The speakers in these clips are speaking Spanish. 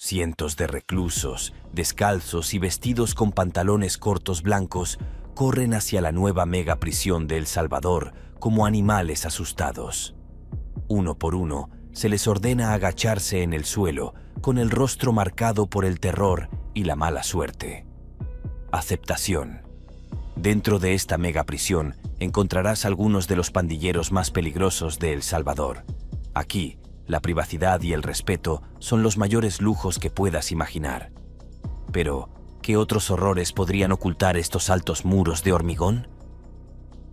Cientos de reclusos, descalzos y vestidos con pantalones cortos blancos, corren hacia la nueva megaprisión de El Salvador como animales asustados. Uno por uno, se les ordena agacharse en el suelo, con el rostro marcado por el terror y la mala suerte. Aceptación. Dentro de esta megaprisión encontrarás algunos de los pandilleros más peligrosos de El Salvador. Aquí, la privacidad y el respeto son los mayores lujos que puedas imaginar. Pero, ¿qué otros horrores podrían ocultar estos altos muros de hormigón?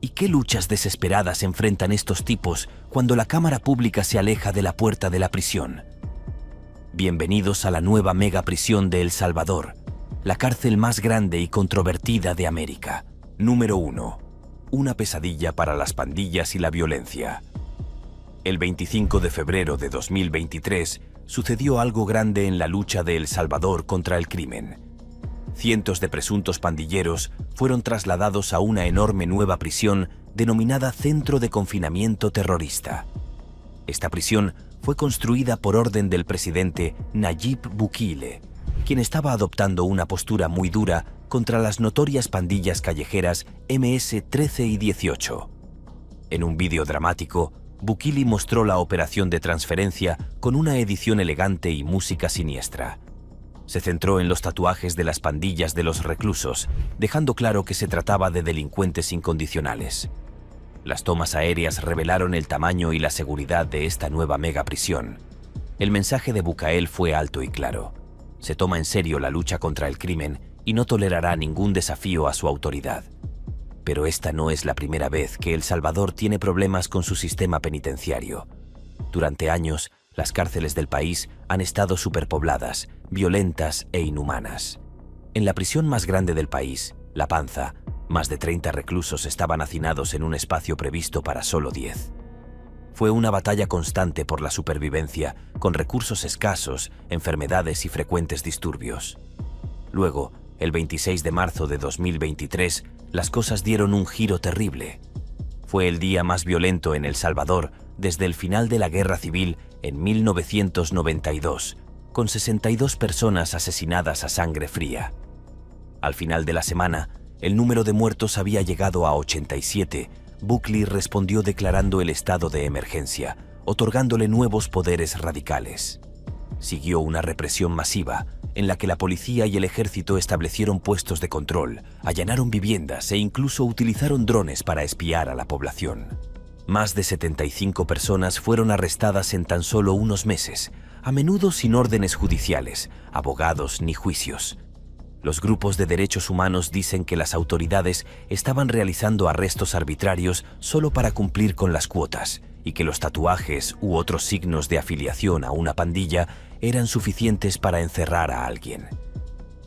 ¿Y qué luchas desesperadas enfrentan estos tipos cuando la cámara pública se aleja de la puerta de la prisión? Bienvenidos a la nueva megaprisión de El Salvador, la cárcel más grande y controvertida de América. Número 1. Una pesadilla para las pandillas y la violencia. El 25 de febrero de 2023 sucedió algo grande en la lucha de El Salvador contra el crimen. Cientos de presuntos pandilleros fueron trasladados a una enorme nueva prisión denominada Centro de Confinamiento Terrorista. Esta prisión fue construida por orden del presidente Nayib Bukele, quien estaba adoptando una postura muy dura contra las notorias pandillas callejeras MS-13 y 18. En un vídeo dramático, Bukele mostró la operación de transferencia con una edición elegante y música siniestra. Se centró en los tatuajes de las pandillas de los reclusos, dejando claro que se trataba de delincuentes incondicionales. Las tomas aéreas revelaron el tamaño y la seguridad de esta nueva megaprisión. El mensaje de Bukele fue alto y claro. Se toma en serio la lucha contra el crimen y no tolerará ningún desafío a su autoridad. Pero esta no es la primera vez que El Salvador tiene problemas con su sistema penitenciario. Durante años, las cárceles del país han estado superpobladas, violentas e inhumanas. En la prisión más grande del país, La Panza, más de 30 reclusos estaban hacinados en un espacio previsto para solo 10. Fue una batalla constante por la supervivencia, con recursos escasos, enfermedades y frecuentes disturbios. Luego, el 26 de marzo de 2023, las cosas dieron un giro terrible. Fue el día más violento en El Salvador desde el final de la Guerra Civil en 1992, con 62 personas asesinadas a sangre fría. Al final de la semana, el número de muertos había llegado a 87. Bukele respondió declarando el estado de emergencia, otorgándole nuevos poderes radicales. Siguió una represión masiva, en la que la policía y el ejército establecieron puestos de control, allanaron viviendas e incluso utilizaron drones para espiar a la población. Más de 75 personas fueron arrestadas en tan solo unos meses, a menudo sin órdenes judiciales, abogados ni juicios. Los grupos de derechos humanos dicen que las autoridades estaban realizando arrestos arbitrarios solo para cumplir con las cuotas y que los tatuajes u otros signos de afiliación a una pandilla eran suficientes para encerrar a alguien.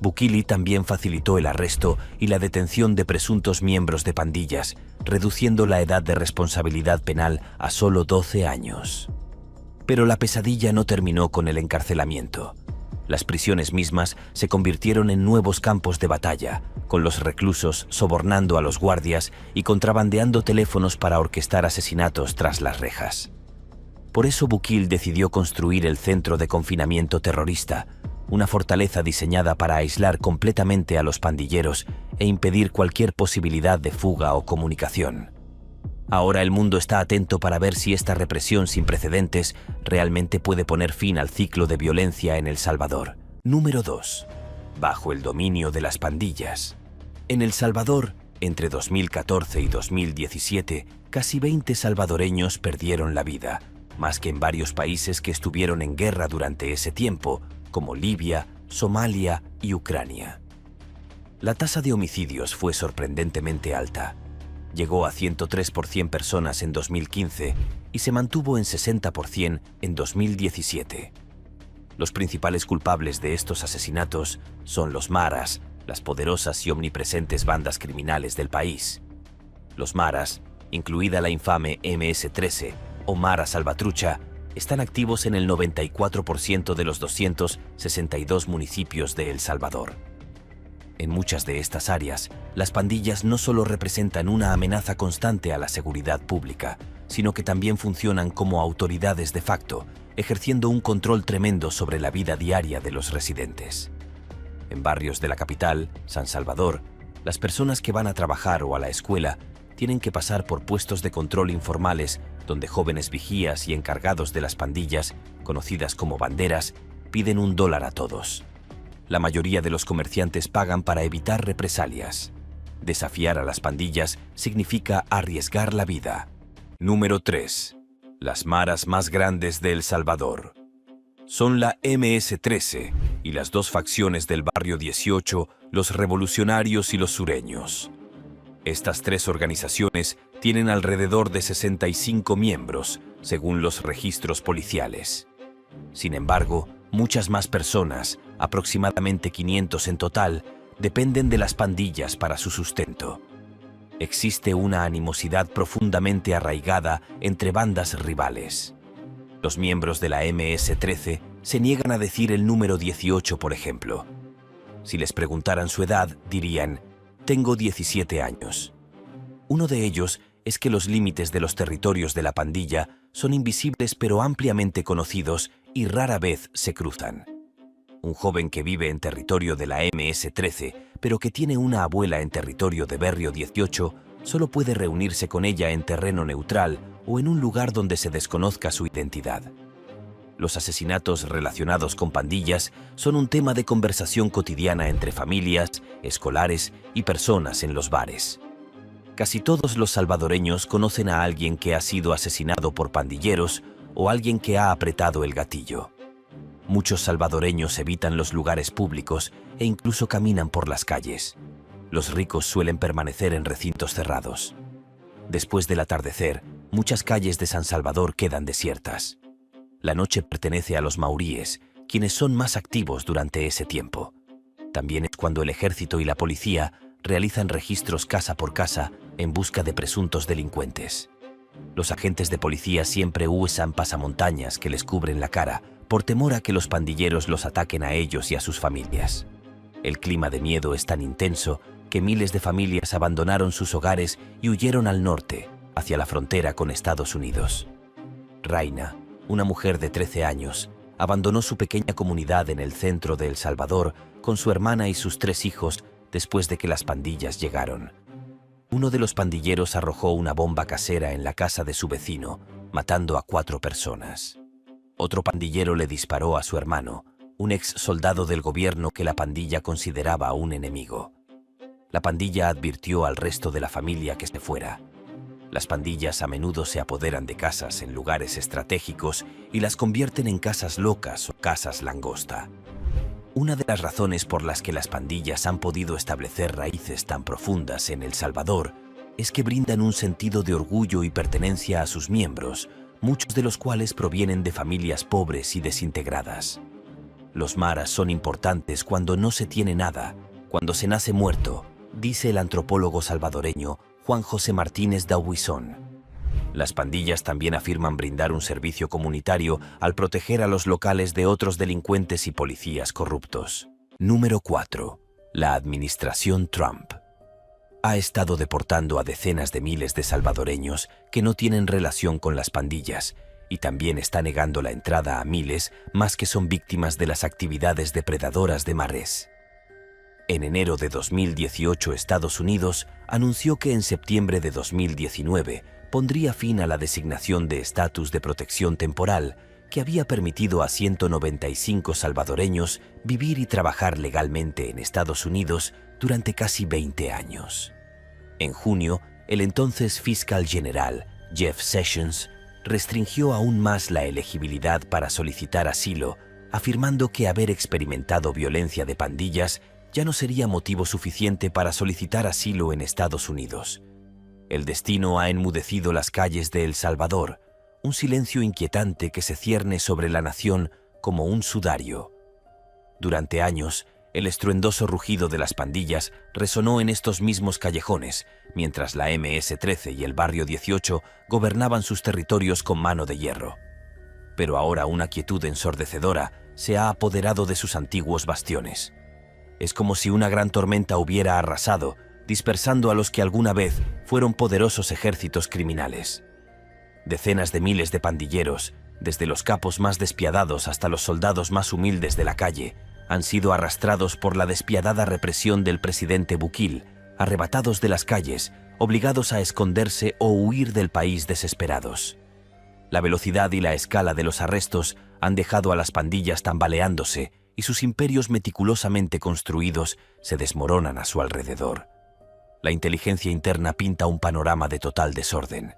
Bukele también facilitó el arresto y la detención de presuntos miembros de pandillas, reduciendo la edad de responsabilidad penal a solo 12 años. Pero la pesadilla no terminó con el encarcelamiento. Las prisiones mismas se convirtieron en nuevos campos de batalla, con los reclusos sobornando a los guardias y contrabandeando teléfonos para orquestar asesinatos tras las rejas. Por eso Bukele decidió construir el Centro de Confinamiento Terrorista, una fortaleza diseñada para aislar completamente a los pandilleros e impedir cualquier posibilidad de fuga o comunicación. Ahora el mundo está atento para ver si esta represión sin precedentes realmente puede poner fin al ciclo de violencia en El Salvador. Número 2. Bajo el dominio de las pandillas. En El Salvador, entre 2014 y 2017, casi 20 salvadoreños perdieron la vida, más que en varios países que estuvieron en guerra durante ese tiempo, como Libia, Somalia y Ucrania. La tasa de homicidios fue sorprendentemente alta. Llegó a 103 por 100 personas en 2015 y se mantuvo en 60 por 100 en 2017. Los principales culpables de estos asesinatos son los maras, las poderosas y omnipresentes bandas criminales del país. Los maras, incluida la infame MS-13 o Mara Salvatrucha, están activos en el 94% de los 262 municipios de El Salvador. En muchas de estas áreas, las pandillas no solo representan una amenaza constante a la seguridad pública, sino que también funcionan como autoridades de facto, ejerciendo un control tremendo sobre la vida diaria de los residentes. En barrios de la capital, San Salvador, las personas que van a trabajar o a la escuela tienen que pasar por puestos de control informales donde jóvenes vigías y encargados de las pandillas, conocidas como banderas, piden $1 a todos. La mayoría de los comerciantes pagan para evitar represalias. Desafiar a las pandillas significa arriesgar la vida. Número 3. Las maras más grandes de El Salvador. Son la MS-13 y las dos facciones del Barrio 18, los revolucionarios y los sureños. Estas tres organizaciones tienen alrededor de 65 miembros, según los registros policiales. Sin embargo, muchas más personas, aproximadamente 500 en total, dependen de las pandillas para su sustento. Existe una animosidad profundamente arraigada entre bandas rivales. Los miembros de la MS-13 se niegan a decir el número 18, por ejemplo. Si les preguntaran su edad, dirían, «Tengo 17 años». Uno de ellos es que los límites de los territorios de la pandilla son invisibles pero ampliamente conocidos y rara vez se cruzan. Un joven que vive en territorio de la MS-13, pero que tiene una abuela en territorio de Barrio 18, solo puede reunirse con ella en terreno neutral o en un lugar donde se desconozca su identidad. Los asesinatos relacionados con pandillas son un tema de conversación cotidiana entre familias, escolares y personas en los bares. Casi todos los salvadoreños conocen a alguien que ha sido asesinado por pandilleros o alguien que ha apretado el gatillo. Muchos salvadoreños evitan los lugares públicos e incluso caminan por las calles. Los ricos suelen permanecer en recintos cerrados. Después del atardecer, muchas calles de San Salvador quedan desiertas. La noche pertenece a los mauríes, quienes son más activos durante ese tiempo. También es cuando el ejército y la policía realizan registros casa por casa en busca de presuntos delincuentes. Los agentes de policía siempre usan pasamontañas que les cubren la cara por temor a que los pandilleros los ataquen a ellos y a sus familias. El clima de miedo es tan intenso que miles de familias abandonaron sus hogares y huyeron al norte, hacia la frontera con Estados Unidos. Raina, una mujer de 13 años, abandonó su pequeña comunidad en el centro de El Salvador con su hermana y sus 3 hijos después de que las pandillas llegaron. Uno de los pandilleros arrojó una bomba casera en la casa de su vecino, matando a 4 personas. Otro pandillero le disparó a su hermano, un ex soldado del gobierno que la pandilla consideraba un enemigo. La pandilla advirtió al resto de la familia que se fuera. Las pandillas a menudo se apoderan de casas en lugares estratégicos y las convierten en casas locas o casas langosta. Una de las razones por las que las pandillas han podido establecer raíces tan profundas en El Salvador es que brindan un sentido de orgullo y pertenencia a sus miembros, muchos de los cuales provienen de familias pobres y desintegradas. Los maras son importantes cuando no se tiene nada, cuando se nace muerto, dice el antropólogo salvadoreño Juan José Martínez Daubuisón. Las pandillas también afirman brindar un servicio comunitario al proteger a los locales de otros delincuentes y policías corruptos. Número 4. La administración Trump ha estado deportando a decenas de miles de salvadoreños que no tienen relación con las pandillas y también está negando la entrada a miles más que son víctimas de las actividades depredadoras de mares. En enero de 2018, Estados Unidos anunció que en septiembre de 2019 pondría fin a la designación de estatus de protección temporal que había permitido a 195 salvadoreños vivir y trabajar legalmente en Estados Unidos durante casi 20 años. En junio, el entonces fiscal general, Jeff Sessions, restringió aún más la elegibilidad para solicitar asilo, afirmando que haber experimentado violencia de pandillas ya no sería motivo suficiente para solicitar asilo en Estados Unidos. El destino ha enmudecido las calles de El Salvador, un silencio inquietante que se cierne sobre la nación como un sudario. Durante años, el estruendoso rugido de las pandillas resonó en estos mismos callejones, mientras la MS-13 y el Barrio 18 gobernaban sus territorios con mano de hierro. Pero ahora una quietud ensordecedora se ha apoderado de sus antiguos bastiones. Es como si una gran tormenta hubiera arrasado, dispersando a los que alguna vez fueron poderosos ejércitos criminales. Decenas de miles de pandilleros, desde los capos más despiadados hasta los soldados más humildes de la calle, han sido arrastrados por la despiadada represión del presidente Bukele, arrebatados de las calles, obligados a esconderse o huir del país desesperados. La velocidad y la escala de los arrestos han dejado a las pandillas tambaleándose y sus imperios meticulosamente construidos se desmoronan a su alrededor. La inteligencia interna pinta un panorama de total desorden.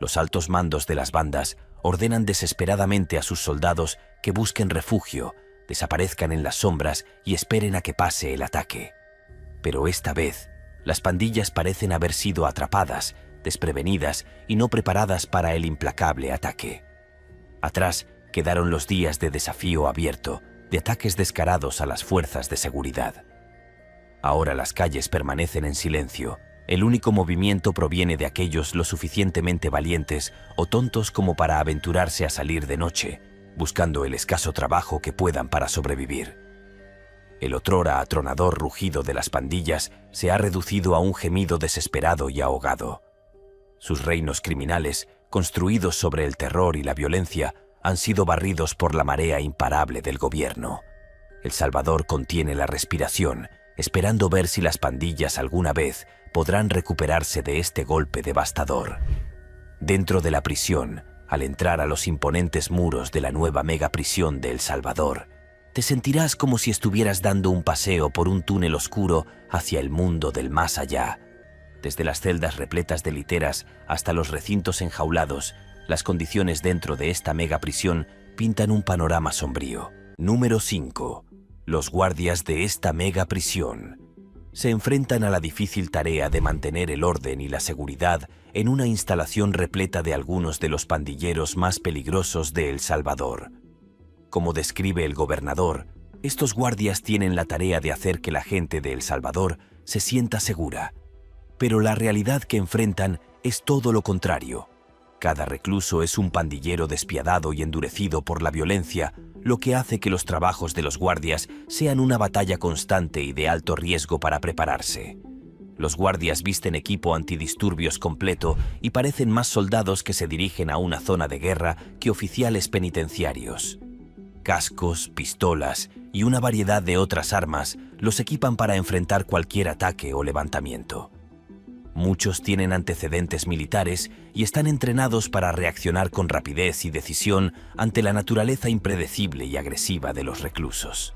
Los altos mandos de las bandas ordenan desesperadamente a sus soldados que busquen refugio, desaparezcan en las sombras y esperen a que pase el ataque. Pero esta vez, las pandillas parecen haber sido atrapadas, desprevenidas y no preparadas para el implacable ataque. Atrás quedaron los días de desafío abierto, de ataques descarados a las fuerzas de seguridad. Ahora las calles permanecen en silencio. El único movimiento proviene de aquellos lo suficientemente valientes o tontos como para aventurarse a salir de noche, buscando el escaso trabajo que puedan para sobrevivir. El otrora atronador rugido de las pandillas se ha reducido a un gemido desesperado y ahogado. Sus reinos criminales, construidos sobre el terror y la violencia, han sido barridos por la marea imparable del gobierno. El Salvador contiene la respiración, esperando ver si las pandillas alguna vez podrán recuperarse de este golpe devastador. Dentro de la prisión, al entrar a los imponentes muros de la nueva megaprisión de El Salvador, te sentirás como si estuvieras dando un paseo por un túnel oscuro hacia el mundo del más allá. Desde las celdas repletas de literas hasta los recintos enjaulados, las condiciones dentro de esta megaprisión pintan un panorama sombrío. Número 5. Los guardias de esta megaprisión se enfrentan a la difícil tarea de mantener el orden y la seguridad en una instalación repleta de algunos de los pandilleros más peligrosos de El Salvador. Como describe el gobernador, estos guardias tienen la tarea de hacer que la gente de El Salvador se sienta segura. Pero la realidad que enfrentan es todo lo contrario. Cada recluso es un pandillero despiadado y endurecido por la violencia, lo que hace que los trabajos de los guardias sean una batalla constante y de alto riesgo para prepararse. Los guardias visten equipo antidisturbios completo y parecen más soldados que se dirigen a una zona de guerra que oficiales penitenciarios. Cascos, pistolas y una variedad de otras armas los equipan para enfrentar cualquier ataque o levantamiento. Muchos tienen antecedentes militares y están entrenados para reaccionar con rapidez y decisión ante la naturaleza impredecible y agresiva de los reclusos.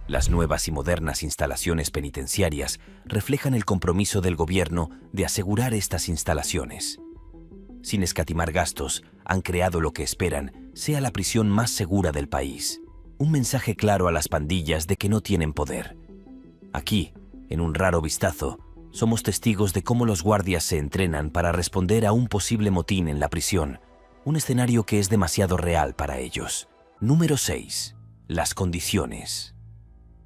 Las nuevas y modernas instalaciones penitenciarias reflejan el compromiso del gobierno de asegurar estas instalaciones. Sin escatimar gastos, han creado lo que esperan sea la prisión más segura del país. Un mensaje claro a las pandillas de que no tienen poder. Aquí, en un raro vistazo, somos testigos de cómo los guardias se entrenan para responder a un posible motín en la prisión, un escenario que es demasiado real para ellos. Número 6. Las condiciones.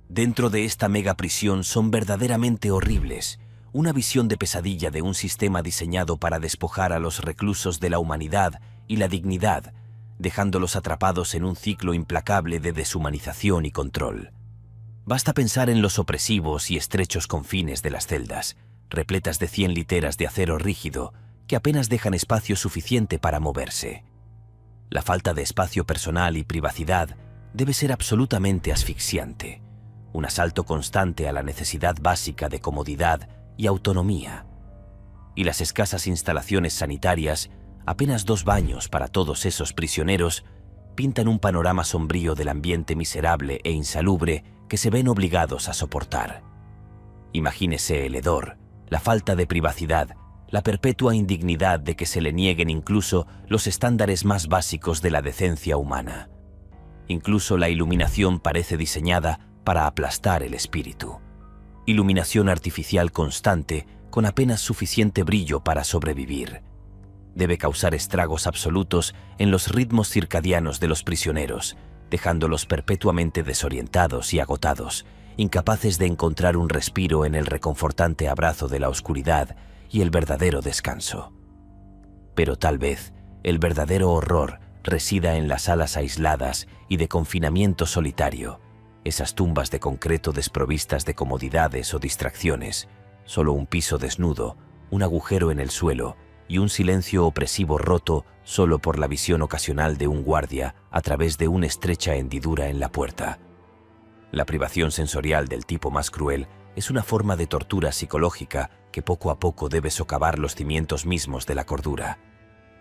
Dentro de esta megaprisión son verdaderamente horribles, una visión de pesadilla de un sistema diseñado para despojar a los reclusos de la humanidad y la dignidad, dejándolos atrapados en un ciclo implacable de deshumanización y control. Basta pensar en los opresivos y estrechos confines de las celdas, repletas de 100 literas de acero rígido, que apenas dejan espacio suficiente para moverse. La falta de espacio personal y privacidad debe ser absolutamente asfixiante, un asalto constante a la necesidad básica de comodidad y autonomía. Y las escasas instalaciones sanitarias, apenas 2 baños para todos esos prisioneros, pintan un panorama sombrío del ambiente miserable e insalubre que se ven obligados a soportar. Imagínese el hedor, la falta de privacidad, la perpetua indignidad de que se le nieguen incluso los estándares más básicos de la decencia humana. Incluso la iluminación parece diseñada para aplastar el espíritu. Iluminación artificial constante con apenas suficiente brillo para sobrevivir. Debe causar estragos absolutos en los ritmos circadianos de los prisioneros, dejándolos perpetuamente desorientados y agotados, incapaces de encontrar un respiro en el reconfortante abrazo de la oscuridad y el verdadero descanso. Pero tal vez el verdadero horror resida en las salas aisladas y de confinamiento solitario, esas tumbas de concreto desprovistas de comodidades o distracciones, solo un piso desnudo, un agujero en el suelo y un silencio opresivo roto solo por la visión ocasional de un guardia a través de una estrecha hendidura en la puerta. La privación sensorial del tipo más cruel es una forma de tortura psicológica que poco a poco debe socavar los cimientos mismos de la cordura.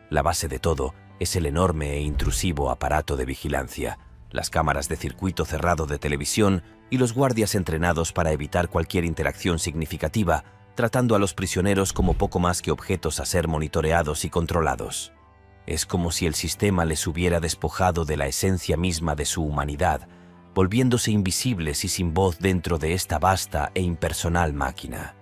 La base de todo es el enorme e intrusivo aparato de vigilancia, las cámaras de circuito cerrado de televisión y los guardias entrenados para evitar cualquier interacción significativa, tratando a los prisioneros como poco más que objetos a ser monitoreados y controlados. Es como si el sistema les hubiera despojado de la esencia misma de su humanidad, volviéndose invisibles y sin voz dentro de esta vasta e impersonal máquina.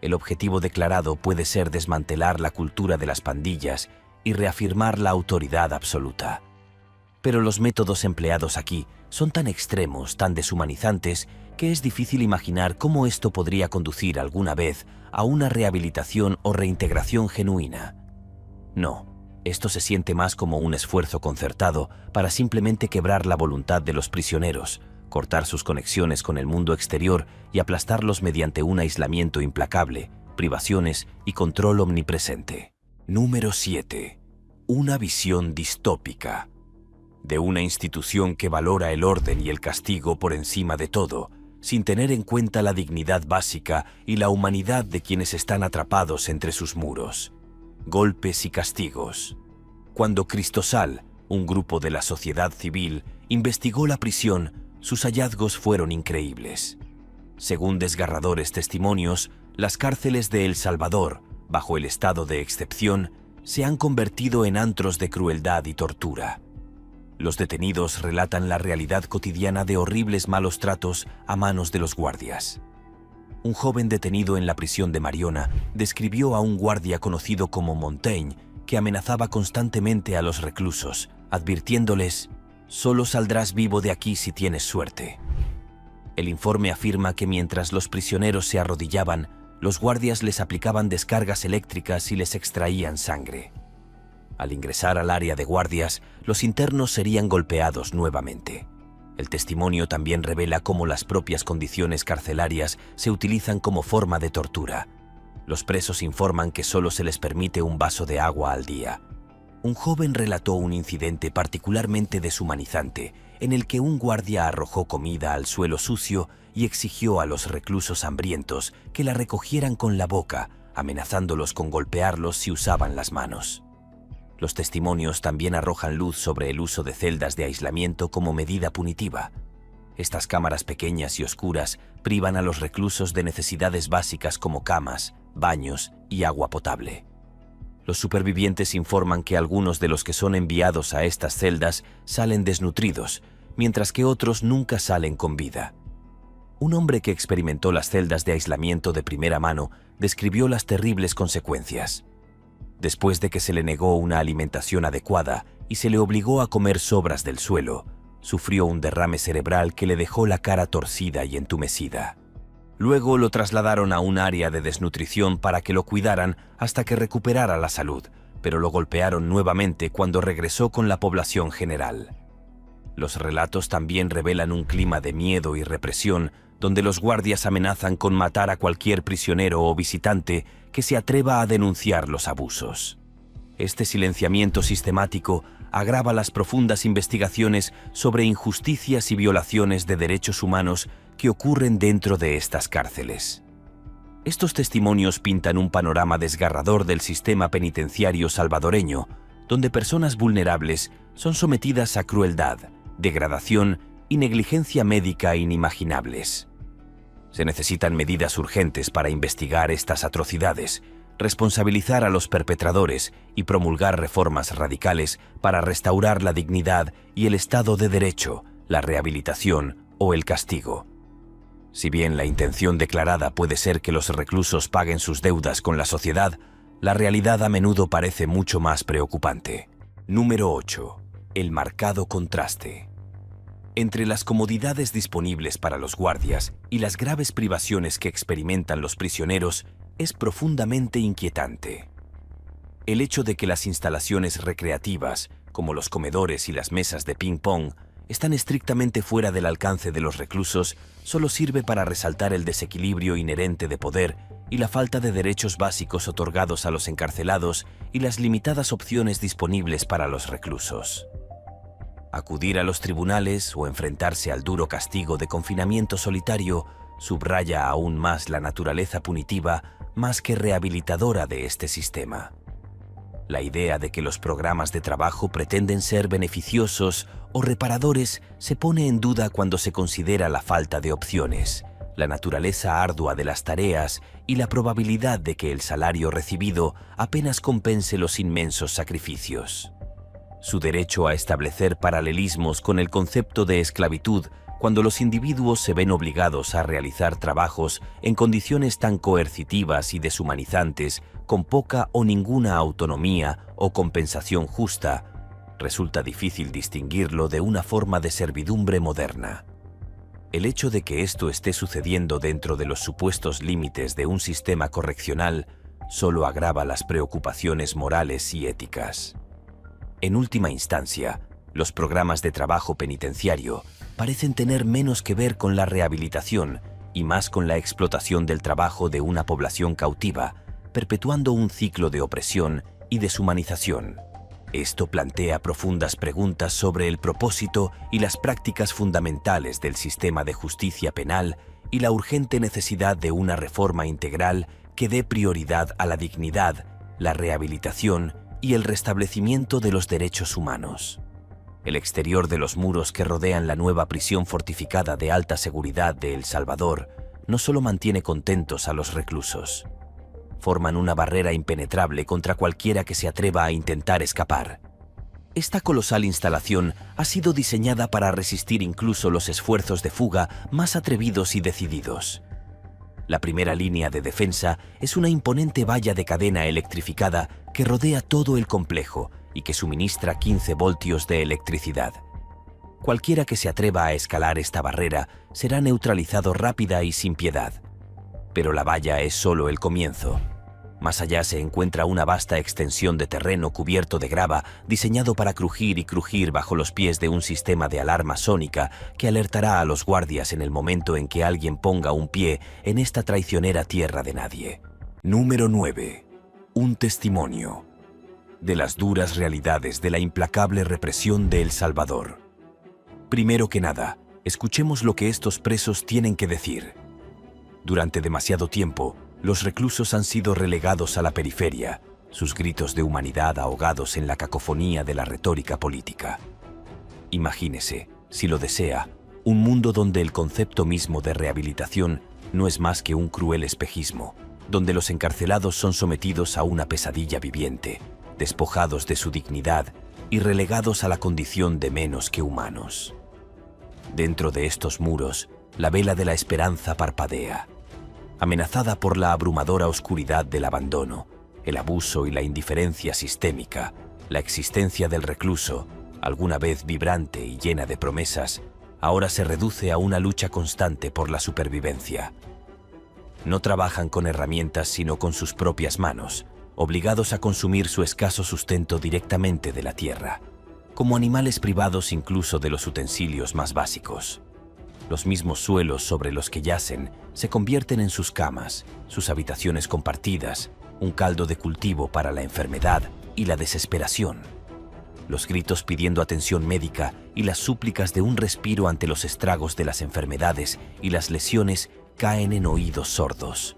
El objetivo declarado puede ser desmantelar la cultura de las pandillas y reafirmar la autoridad absoluta. Pero los métodos empleados aquí son tan extremos, tan deshumanizantes, que es difícil imaginar cómo esto podría conducir alguna vez a una rehabilitación o reintegración genuina. No, esto se siente más como un esfuerzo concertado para simplemente quebrar la voluntad de los prisioneros, cortar sus conexiones con el mundo exterior y aplastarlos mediante un aislamiento implacable, privaciones y control omnipresente. Número 7. Una visión distópica. De una institución que valora el orden y el castigo por encima de todo, sin tener en cuenta la dignidad básica y la humanidad de quienes están atrapados entre sus muros. Golpes y castigos. Cuando Cristosal, un grupo de la sociedad civil, investigó la prisión, sus hallazgos fueron increíbles. Según desgarradores testimonios, las cárceles de El Salvador, bajo el estado de excepción, se han convertido en antros de crueldad y tortura. Los detenidos relatan la realidad cotidiana de horribles malos tratos a manos de los guardias. Un joven detenido en la prisión de Mariona describió a un guardia conocido como Montaigne que amenazaba constantemente a los reclusos, advirtiéndoles: «Solo saldrás vivo de aquí si tienes suerte». El informe afirma que mientras los prisioneros se arrodillaban, los guardias les aplicaban descargas eléctricas y les extraían sangre. Al ingresar al área de guardias, los internos serían golpeados nuevamente. El testimonio también revela cómo las propias condiciones carcelarias se utilizan como forma de tortura. Los presos informan que solo se les permite un vaso de agua al día. Un joven relató un incidente particularmente deshumanizante, en el que un guardia arrojó comida al suelo sucio y exigió a los reclusos hambrientos que la recogieran con la boca, amenazándolos con golpearlos si usaban las manos. Los testimonios también arrojan luz sobre el uso de celdas de aislamiento como medida punitiva. Estas cámaras pequeñas y oscuras privan a los reclusos de necesidades básicas como camas, baños y agua potable. Los supervivientes informan que algunos de los que son enviados a estas celdas salen desnutridos, mientras que otros nunca salen con vida. Un hombre que experimentó las celdas de aislamiento de primera mano describió las terribles consecuencias. Después de que se le negó una alimentación adecuada y se le obligó a comer sobras del suelo, sufrió un derrame cerebral que le dejó la cara torcida y entumecida. Luego lo trasladaron a un área de desnutrición para que lo cuidaran hasta que recuperara la salud, pero lo golpearon nuevamente cuando regresó con la población general. Los relatos también revelan un clima de miedo y represión donde los guardias amenazan con matar a cualquier prisionero o visitante que se atreva a denunciar los abusos. Este silenciamiento sistemático agrava las profundas investigaciones sobre injusticias y violaciones de derechos humanos que ocurren dentro de estas cárceles. Estos testimonios pintan un panorama desgarrador del sistema penitenciario salvadoreño, donde personas vulnerables son sometidas a crueldad, degradación y negligencia médica inimaginables. Se necesitan medidas urgentes para investigar estas atrocidades, responsabilizar a los perpetradores y promulgar reformas radicales para restaurar la dignidad y el Estado de Derecho, la rehabilitación o el castigo. Si bien la intención declarada puede ser que los reclusos paguen sus deudas con la sociedad, la realidad a menudo parece mucho más preocupante. Número 8. El marcado contraste. Entre las comodidades disponibles para los guardias y las graves privaciones que experimentan los prisioneros, es profundamente inquietante. El hecho de que las instalaciones recreativas, como los comedores y las mesas de ping-pong, están estrictamente fuera del alcance de los reclusos, solo sirve para resaltar el desequilibrio inherente de poder y la falta de derechos básicos otorgados a los encarcelados y las limitadas opciones disponibles para los reclusos. Acudir a los tribunales o enfrentarse al duro castigo de confinamiento solitario subraya aún más la naturaleza punitiva más que rehabilitadora de este sistema. La idea de que los programas de trabajo pretenden ser beneficiosos o reparadores se pone en duda cuando se considera la falta de opciones, la naturaleza ardua de las tareas y la probabilidad de que el salario recibido apenas compense los inmensos sacrificios. Su derecho a establecer paralelismos con el concepto de esclavitud cuando los individuos se ven obligados a realizar trabajos en condiciones tan coercitivas y deshumanizantes, con poca o ninguna autonomía o compensación justa, resulta difícil distinguirlo de una forma de servidumbre moderna. El hecho de que esto esté sucediendo dentro de los supuestos límites de un sistema correccional solo agrava las preocupaciones morales y éticas. En última instancia, los programas de trabajo penitenciario parecen tener menos que ver con la rehabilitación y más con la explotación del trabajo de una población cautiva, perpetuando un ciclo de opresión y deshumanización. Esto plantea profundas preguntas sobre el propósito y las prácticas fundamentales del sistema de justicia penal y la urgente necesidad de una reforma integral que dé prioridad a la dignidad, la rehabilitación y el restablecimiento de los derechos humanos. El exterior de los muros que rodean la nueva prisión fortificada de alta seguridad de El Salvador no solo mantiene contentos a los reclusos, forman una barrera impenetrable contra cualquiera que se atreva a intentar escapar. Esta colosal instalación ha sido diseñada para resistir incluso los esfuerzos de fuga más atrevidos y decididos. La primera línea de defensa es una imponente valla de cadena electrificada que rodea todo el complejo y que suministra 15 voltios de electricidad. Cualquiera que se atreva a escalar esta barrera será neutralizado rápida y sin piedad. Pero la valla es solo el comienzo. Más allá se encuentra una vasta extensión de terreno cubierto de grava, diseñado para crujir y crujir bajo los pies de un sistema de alarma sónica que alertará a los guardias en el momento en que alguien ponga un pie en esta traicionera tierra de nadie. Número 9. Un testimonio de las duras realidades de la implacable represión de El Salvador. Primero que nada, escuchemos lo que estos presos tienen que decir. Durante demasiado tiempo, los reclusos han sido relegados a la periferia, sus gritos de humanidad ahogados en la cacofonía de la retórica política. Imagínese, si lo desea, un mundo donde el concepto mismo de rehabilitación no es más que un cruel espejismo, donde los encarcelados son sometidos a una pesadilla viviente, despojados de su dignidad y relegados a la condición de menos que humanos. Dentro de estos muros, la vela de la esperanza parpadea, amenazada por la abrumadora oscuridad del abandono, el abuso y la indiferencia sistémica. La existencia del recluso, alguna vez vibrante y llena de promesas, ahora se reduce a una lucha constante por la supervivencia. No trabajan con herramientas sino con sus propias manos, obligados a consumir su escaso sustento directamente de la tierra, como animales privados incluso de los utensilios más básicos. Los mismos suelos sobre los que yacen se convierten en sus camas, sus habitaciones compartidas, un caldo de cultivo para la enfermedad y la desesperación. Los gritos pidiendo atención médica y las súplicas de un respiro ante los estragos de las enfermedades y las lesiones caen en oídos sordos.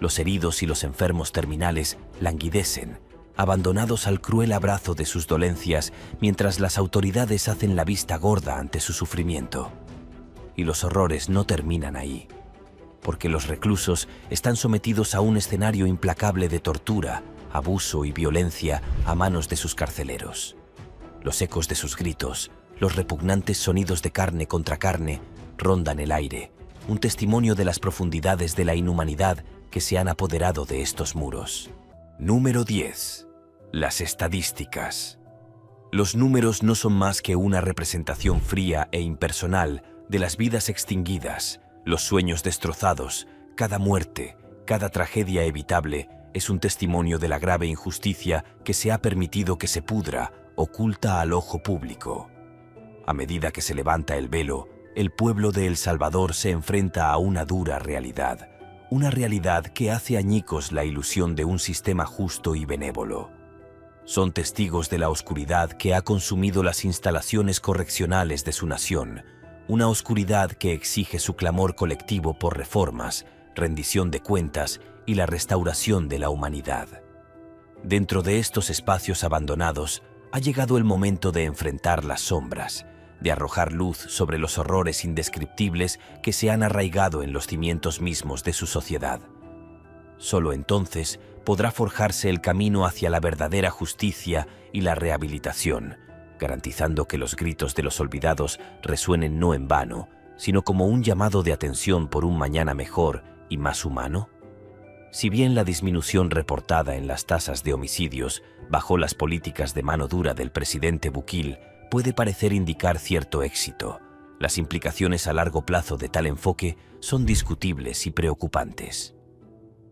Los heridos y los enfermos terminales languidecen, abandonados al cruel abrazo de sus dolencias, mientras las autoridades hacen la vista gorda ante su sufrimiento. Y los horrores no terminan ahí, porque los reclusos están sometidos a un escenario implacable de tortura, abuso y violencia a manos de sus carceleros. Los ecos de sus gritos, los repugnantes sonidos de carne contra carne, rondan el aire, un testimonio de las profundidades de la inhumanidad que se han apoderado de estos muros. Número 10. Las estadísticas. Los números no son más que una representación fría e impersonal de las vidas extinguidas, los sueños destrozados. Cada muerte, cada tragedia evitable es un testimonio de la grave injusticia que se ha permitido que se pudra, oculta al ojo público. A medida que se levanta el velo, el pueblo de El Salvador se enfrenta a una dura realidad, una realidad que hace añicos la ilusión de un sistema justo y benévolo. Son testigos de la oscuridad que ha consumido las instalaciones correccionales de su nación, una oscuridad que exige su clamor colectivo por reformas, rendición de cuentas y la restauración de la humanidad. Dentro de estos espacios abandonados, ha llegado el momento de enfrentar las sombras, de arrojar luz sobre los horrores indescriptibles que se han arraigado en los cimientos mismos de su sociedad. Solo entonces podrá forjarse el camino hacia la verdadera justicia y la rehabilitación, garantizando que los gritos de los olvidados resuenen no en vano, sino como un llamado de atención por un mañana mejor y más humano. Si bien la disminución reportada en las tasas de homicidios bajo las políticas de mano dura del presidente Bukele puede parecer indicar cierto éxito, las implicaciones a largo plazo de tal enfoque son discutibles y preocupantes.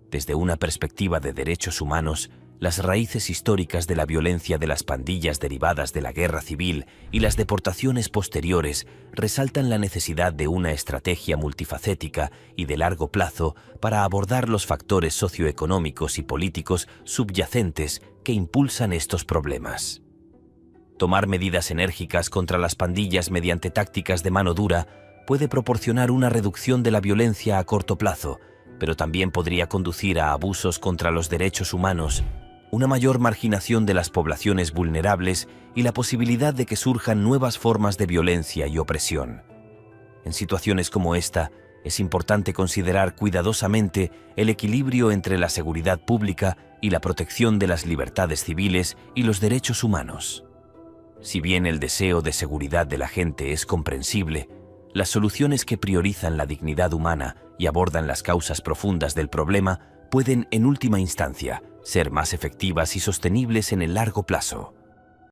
Desde una perspectiva de derechos humanos, las raíces históricas de la violencia de las pandillas derivadas de la guerra civil y las deportaciones posteriores resaltan la necesidad de una estrategia multifacética y de largo plazo para abordar los factores socioeconómicos y políticos subyacentes que impulsan estos problemas. Tomar medidas enérgicas contra las pandillas mediante tácticas de mano dura puede proporcionar una reducción de la violencia a corto plazo, pero también podría conducir a abusos contra los derechos humanos, una mayor marginación de las poblaciones vulnerables y la posibilidad de que surjan nuevas formas de violencia y opresión. En situaciones como esta, es importante considerar cuidadosamente el equilibrio entre la seguridad pública y la protección de las libertades civiles y los derechos humanos. Si bien el deseo de seguridad de la gente es comprensible, las soluciones que priorizan la dignidad humana y abordan las causas profundas del problema pueden, en última instancia, ser más efectivas y sostenibles en el largo plazo.